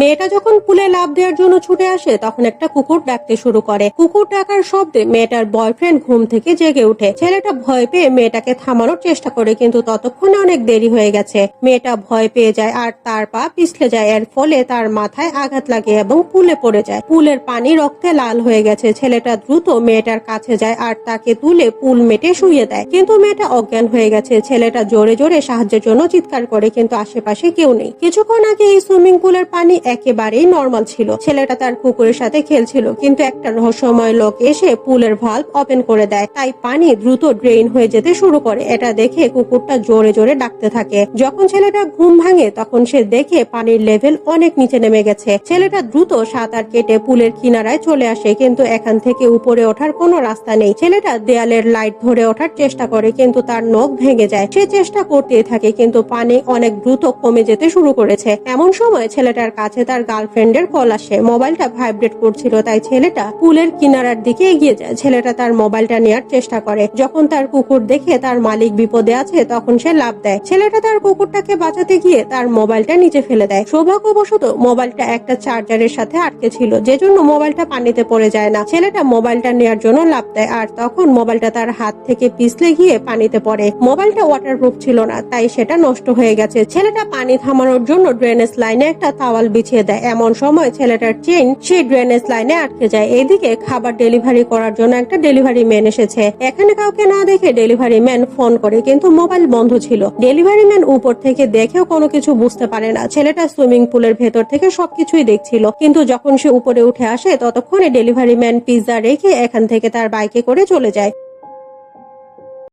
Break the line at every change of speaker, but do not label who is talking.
মেয়েটা যখন পুলে লাফ দেওয়ার জন্য ছুটে আসে তখন একটা কুকুর ডাকতে শুরু করে। কুকুর ডাকার শব্দে মেয়েটার বয়ফ্রেন্ড ঘুম থেকে জেগে ওঠে। ছেলেটা ভয় পেয়ে মেয়েটাকে থামানোর চেষ্টা করে কিন্তু ততক্ষণে অনেক দেরি হয়ে গেছে। মেয়েটা ভয় পেয়ে যায় আর তার পা পিছলে যায়, এর ফলে তার মাথায় আঘাত লাগে এবং পুলে পড়ে যায়। পুলের পানি রক্তে লাল হয়ে গেছে। ছেলেটা দ্রুত মেয়েটার কাছে যায় আর তাকে তুলে পুল মেটে শুইয়ে দেয়, কিন্তু মেয়েটা অজ্ঞান হয়ে গেছে। ছেলেটা জোরে জোরে সাহায্যের জন্য চিৎকার করে কিন্তু আশেপাশে কেউ নেই। কিছুক্ষণ আগে এই সুইমিং পুলের পানি একেবারেই নর্মাল ছিল। ছেলেটা তার কুকুরের সাথে খেলছিল, কিন্তু একটা রহস্যময় লোক এসে পুলের ভালভ ওপেন করে দেয়, তাই পানি দ্রুত ড্রেন হয়ে যেতে শুরু করে। এটা দেখে কুকুরটা জোরে জোরে ডাকতে থাকে। যখন ছেলেটা ঘুম ভাঙে তখন সে দেখে পানির লেভেল অনেক নিচে নেমে গেছে। ছেলেটা দ্রুত সাঁতার কেটে পুলের কিনারায় চলে আসে, কিন্তু এখান থেকে উপরে ওঠার কোনো রাস্তা নেই। ছেলেটা দেয়ালের লাইট ধরে ওঠার চেষ্টা করে, কিন্তু তার নখ ভেঙে যায়। সে চেষ্টা করতেই থাকে, কিন্তু পানি অনেক দ্রুত কমে যেতে শুরু করেছে। এমন সময় ছেলেটার কাছে তার গার্লফ্রেন্ডের কল আসে। মোবাইলটা ভাইব্রেট করছিল, তাই ছেলেটা পুলের কিনারার দিকে এগিয়ে যায়। ছেলেটা তার মোবাইলটা নেওয়ার চেষ্টা করে। যখন তার কুকুর দেখে তার মালিক বিপদে আছে তখন সে লাফ দেয়। ছেলেটা তার কুকুরটাকে বাঁচাতে গিয়ে তার মোবাইলটা নিচে ফেলে দেয়। সৌভাগ্যবশত মোবাইলটা একটা চার্জারের সাথে আটকে ছিল, যে জন্য মোবাইলটা পানিতে পড়ে যায় না। ছেলেটা মোবাইলটা নেওয়ার জন্য লাফ দেয় আর তখন মোবাইলটা তার হাত থেকে পিছলে গিয়ে পানিতে পড়ে। মোবাইলটা ওয়াটারপ্রুফ ছিল না, তাই সেটা নষ্ট হয়ে গেছে। ছেলেটা পানি থামানোর জন্য ড্রেনেজ লাইনে একটা তাওয়াল বিছিয়ে দেয়। এমন সময় ছেলেটার চেইন সেই ড্রেনেজ লাইনে আটকে যায়। এদিকে খাবার ডেলিভারি করার জন্য একটা ডেলিভারি ম্যান এসেছে। এখানে কাউকে না দেখে ডেলিভারি ম্যান ফোন করে, কিন্তু মোবাইল বন্ধ ছিল। ডেলিভারি ম্যান উপর থেকে দেখেও কোনো কিছু বুঝতে পারে না। ছেলেটা সুইমিং পুলের ভেতর থেকে সবকিছুই দেখছিল, কিন্তু যখন সে উপরে উঠে আসে ততক্ষণে ডেলিভারি ম্যান পিৎজা রেখে এখান থেকে তার বাইকে করে চলে যায়।